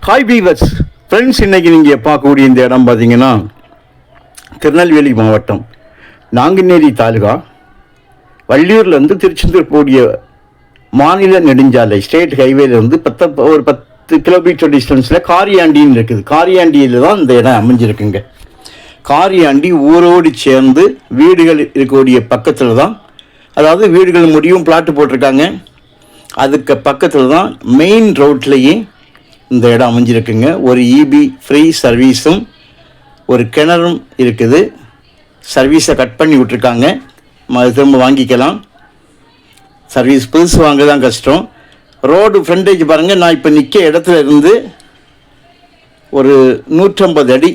Hi viewers friends, இன்றைக்கி நீங்கள் பார்க்கக்கூடிய இந்த இடம் பார்த்தீங்கன்னா திருநெல்வேலி மாவட்டம் நாங்குநேரி தாலுகா வள்ளியூர்லேருந்து திருச்செந்தூர் போடிய மாநில நெடுஞ்சாலை ஸ்டேட் ஹைவேலேருந்து ஒரு 10 கிலோமீட்டர் டிஸ்டன்ஸில் காரியாண்டின்னு இருக்குது. காரியாண்டியில் தான் இந்த இடம் அமைஞ்சிருக்குங்க. காரியாண்டி ஊரோடு சேர்ந்து வீடுகள் இருக்கக்கூடிய பக்கத்தில் தான், அதாவது வீடுகள் முடியும் பிளாட்டு போட்டிருக்காங்க. அதுக்கு பக்கத்தில் தான் மெயின் ரோட்லேயே இந்த இடம் அமைஞ்சிருக்குங்க. ஒரு இபி ஃப்ரீ சர்வீஸும் ஒரு கிணறும் இருக்குது. சர்வீஸை கட் பண்ணி விட்ருக்காங்க, திரும்ப வாங்கிக்கலாம். சர்வீஸ் புதுசு வாங்க தான் கஷ்டம். ரோடு ஃப்ரண்டேஜ் பாருங்கள், நான் இப்போ நிற்க இடத்துல இருந்து ஒரு 150 அடி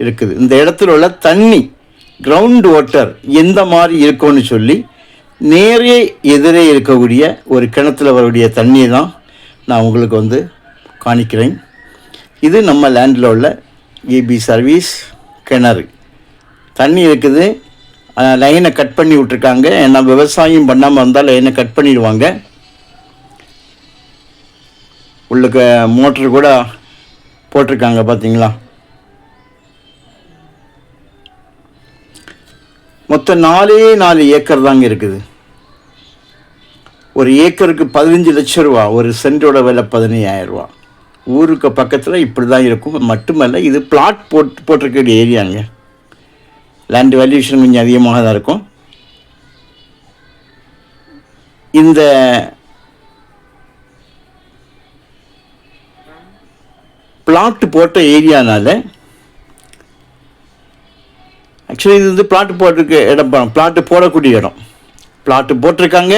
இருக்குது. இந்த இடத்துல உள்ள தண்ணி கிரவுண்ட் வாட்டர் எந்த மாதிரி இருக்கும்னு சொல்லி நேரே எதிரே இருக்கக்கூடிய ஒரு கிணத்துல வரக்கூடிய தண்ணியை தான் நான் உங்களுக்கு காணிக்கிறேன். இது நம்ம லேண்டில் உள்ள இபி சர்வீஸ் கிணறு. தண்ணி இருக்குது, லைனை கட் பண்ணி விட்ருக்காங்க. ஏன்னா விவசாயம் பண்ணாமல் இருந்தால் லைனை கட் பண்ணிடுவாங்க. உள்ளுக்கு மோட்ரு கூட போட்டிருக்காங்க பார்த்தீங்களா. மொத்தம் 4 ஏக்கர் தாங்க இருக்குது. ஒரு ஏக்கருக்கு 15 லட்சம் ரூபா, ஒரு சென்டோட விலை 15,000 ரூபா. ஊருக்கு பக்கத்தில் இப்படி தான் இருக்கும். மட்டுமல்ல, இது பிளாட் போட்டிருக்கக்கூடிய ஏரியாங்க. லேண்ட் வேல்யூஷன் கொஞ்சம் அதிகமாக தான் இருக்கும். இந்த பிளாட்டு போட்ட ஏரியானால ஆக்சுவலி இது பிளாட்டு போட்டிருக்க இடம், பிளாட்டு போடக்கூடிய இடம். பிளாட்டு போட்டிருக்காங்க,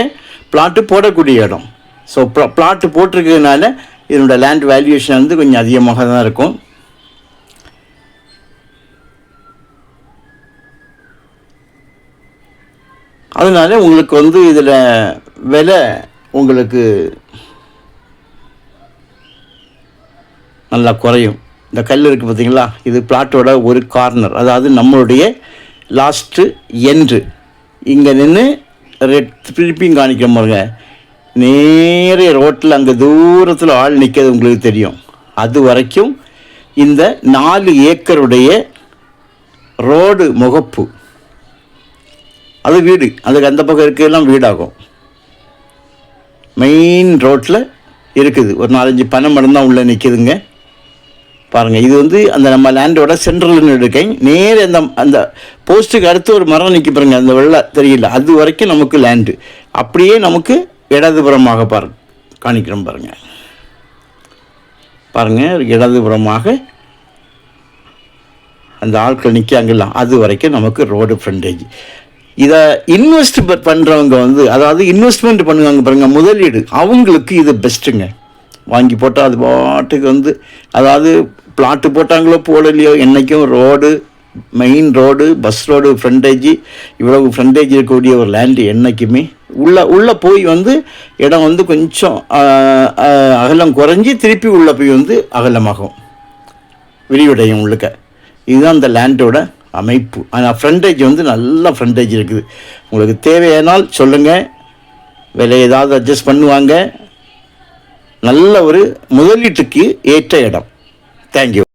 பிளாட்டு போடக்கூடிய இடம். ஸோ பிளாட்டு போட்டிருக்கிறதுனால இதனோட லேண்ட் வேல்யூஷன் கொஞ்சம் அதிகமாக தான் இருக்கும். அதனால உங்களுக்கு இதில் விலை உங்களுக்கு நல்லா குறையும். இந்த கல் இருக்குது பார்த்தீங்களா, இது பிளாட்டோட ஒரு கார்னர், அதாவது நம்மளுடைய லாஸ்ட்டு எண்டு. இங்கே நின்று திருப்பியும் காணிக்கிற பாருங்க, நேரே ரோட்டில் அங்கே தூரத்தில் ஆள் நிற்கிறது உங்களுக்கு தெரியும். அது வரைக்கும் இந்த 4 ஏக்கருடைய ரோடு முகப்பு, அது வீடு, அதுக்கு அந்த பக்கம் இருக்கிறதெல்லாம் வீடாகும். மெயின் ரோட்டில் இருக்குது. ஒரு 4-5 பனை மரம் தான் உள்ளே நிற்கிதுங்க. பாருங்கள், இது அந்த நம்ம லேண்டோட சென்ட்ரல்னு இருக்கேன். நேர அந்த போஸ்ட்டுக்கு அடுத்து ஒரு மரம் நிற்க பாருங்க, அந்த வெள்ளை தெரியல, அது வரைக்கும் நமக்கு லேண்டு. அப்படியே நமக்கு இடதுபுறமாக காணிக்கிறோம் பாருங்கள். பாருங்கள், இடதுபுறமாக அந்த ஆட்கள் நிற்காங்கலாம், அது வரைக்கும் நமக்கு ரோடு ஃப்ரண்டேஜ். இதை இன்வெஸ்ட் பண்ணுறவங்க அதாவது இன்வெஸ்ட்மெண்ட் பண்ணுவாங்க பாருங்கள், முதலீடு, அவங்களுக்கு இது பெஸ்ட்டுங்க. வாங்கி போட்டால் அது பாட்டுக்கு அதாவது பிளாட்டு போட்டாங்களோ போடலையோ, என்றைக்கும் road, main road, bus road frontage, இவ்வளவு ஃப்ரண்டேஜ் இருக்கக்கூடிய ஒரு லேண்டு என்றைக்குமே உள்ளே போய் இடம் கொஞ்சம் அகலம் குறைஞ்சி திருப்பி உள்ளே போய் அகலமாகும், விரிவடையும் உள்ளுக்க. இதுதான் அந்த லேண்டோட அமைப்பு. ஆனால் ஃப்ரண்டேஜ் நல்ல ஃப்ரண்டேஜ் இருக்குது. உங்களுக்கு தேவையானால் சொல்லுங்கள், விலை ஏதாவது அட்ஜஸ்ட் பண்ணுவாங்க. நல்ல ஒரு முதலீட்டுக்கு ஏற்ற இடம். தேங்க்யூ.